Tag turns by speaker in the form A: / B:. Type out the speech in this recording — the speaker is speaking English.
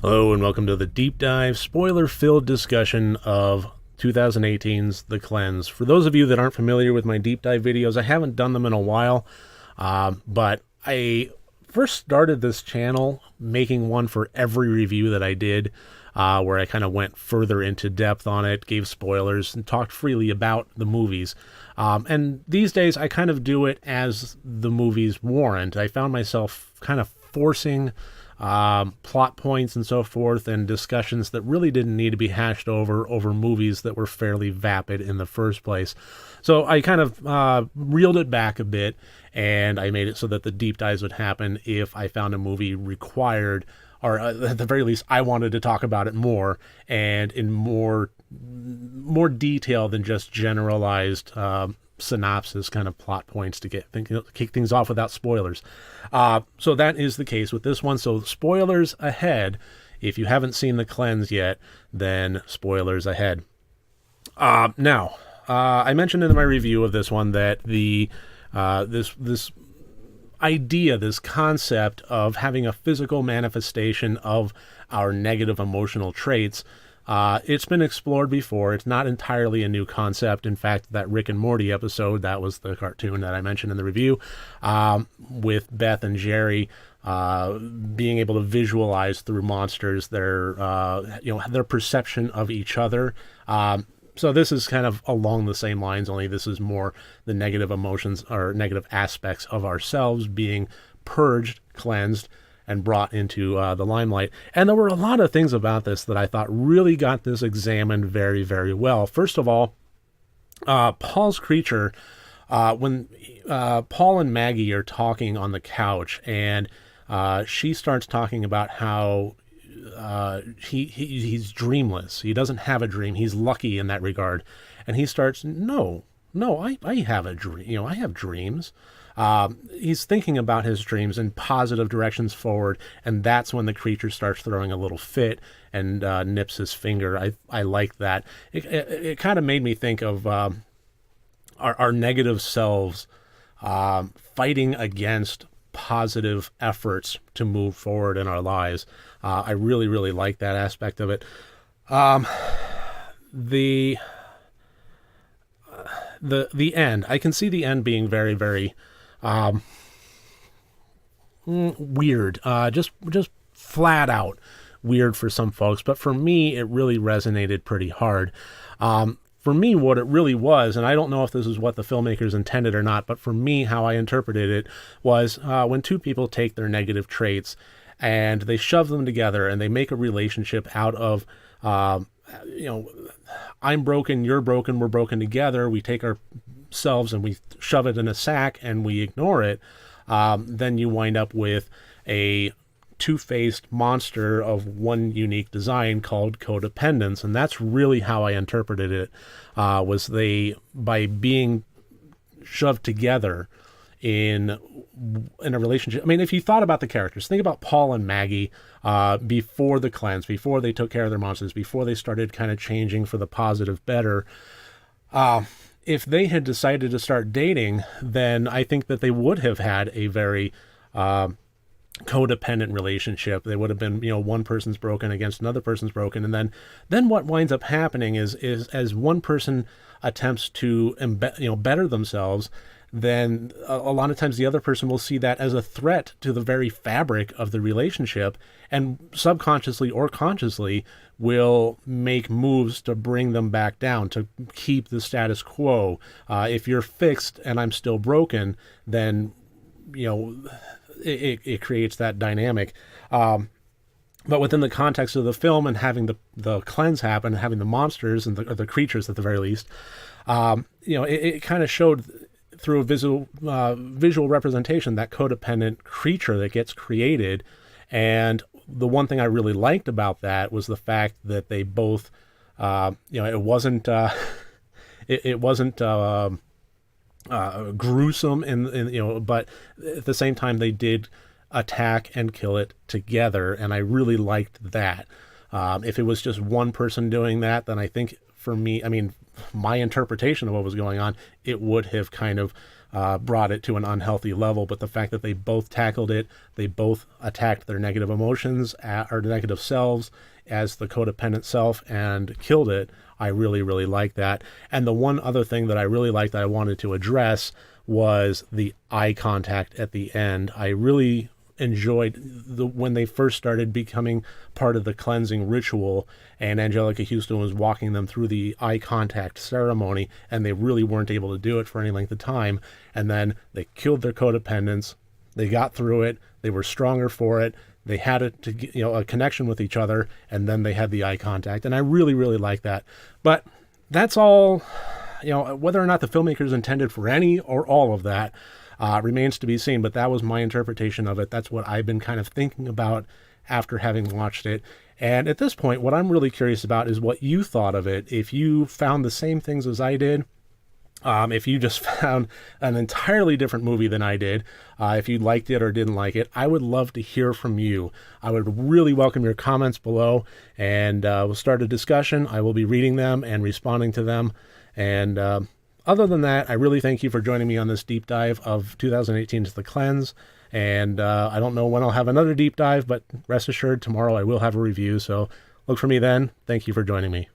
A: Hello and welcome to the deep dive, spoiler-filled discussion of 2018's The Cleanse. For those of you that aren't familiar with my deep dive videos, I haven't done them in a while, but I first started this channel making one for every review that I did, where I kind of went further into depth on it, gave spoilers, and talked freely about the movies. And these days, I kind of do it as the movies warrant. I found myself kind of forcing plot points and so forth, and discussions that really didn't need to be hashed over movies that were fairly vapid in the first place. So I kind of reeled it back a bit, and I made it so that the deep dives would happen if I found a movie required, or at the very least, I wanted to talk about it more and in more detail than just generalized synopsis kind of plot points to kick things off without spoilers. So that is the case with this one. So spoilers ahead. If you haven't seen The Cleanse yet, then spoilers ahead. Now, I mentioned in my review of this one that this idea, this concept of having a physical manifestation of our negative emotional traits, it's been explored before. It's not entirely a new concept. In fact, that Rick and Morty episode, that was the cartoon that I mentioned in the review, with Beth and Jerry being able to visualize through monsters their perception of each other. So this is kind of along the same lines, only this is more the negative emotions or negative aspects of ourselves being purged, cleansed, and brought into the limelight. And there were a lot of things about this that I thought really got this examined very, very well. First of all, Paul's creature, when Paul and Maggie are talking on the couch, and she starts talking about how he's dreamless. He doesn't have a dream. He's lucky in that regard. And he starts, no, I have a dream. I have dreams. He's thinking about his dreams in positive directions forward, and that's when the creature starts throwing a little fit and nips his finger. I like that. It kind of made me think of our negative selves fighting against positive efforts to move forward in our lives. I really, really like that aspect of it. The end. I can see the end being very, very weird. Just flat out weird for some folks, but for me, it really resonated pretty hard. For me, what it really was, and I don't know if this is what the filmmakers intended or not, but for me, how I interpreted it was when two people take their negative traits and they shove them together and they make a relationship out of, I'm broken, you're broken, we're broken together. We take ourselves and we shove it in a sack and we ignore it. Then you wind up with a two-faced monster of one unique design called codependence. And that's really how I interpreted it, was by being shoved together in a relationship. I mean, if you thought about the characters, think about Paul and Maggie before the cleanse, before they took care of their monsters, before they started kind of changing for the positive better. If they had decided to start dating, then I think that they would have had a very codependent relationship. They would have been, one person's broken against another person's broken. And then what winds up happening is as one person attempts to better themselves, then a lot of times the other person will see that as a threat to the very fabric of the relationship, and subconsciously or consciously will make moves to bring them back down, to keep the status quo. If you're fixed and I'm still broken, then, it creates that dynamic. But within the context of the film and having the cleanse happen, having the monsters and the creatures at the very least, it kind of showed through a visual representation that codependent creature that gets created. And the one thing I really liked about that was the fact that they both, it wasn't gruesome, but at the same time they did attack and kill it together, and I really liked that. If it was just one person doing that, then I think for me, my interpretation of what was going on, it would have kind of brought it to an unhealthy level. But the fact that they both tackled it, they both attacked their negative emotions or negative selves as the codependent self and killed it, I really, really like that. And the one other thing that I really liked that I wanted to address was the eye contact at the end. I really enjoyed when they first started becoming part of the cleansing ritual, and Angelica Houston was walking them through the eye contact ceremony, and they really weren't able to do it for any length of time. And then they killed their codependence. They got through it. They were stronger for it. They had a connection with each other, and then they had the eye contact. And I really, really like that. But that's all, whether or not the filmmakers intended for any or all of that remains to be seen. But that was my interpretation of it. That's what I've been kind of thinking about after having watched it. And at this point, what I'm really curious about is what you thought of it. If you found the same things as I did, if you just found an entirely different movie than I did, if you liked it or didn't like it, I would love to hear from you. I would really welcome your comments below, and we'll start a discussion. I will be reading them and responding to them. And other than that, I really thank you for joining me on this deep dive of 2018's The Cleanse. And I don't know when I'll have another deep dive, but rest assured, tomorrow I will have a review. So look for me then. Thank you for joining me.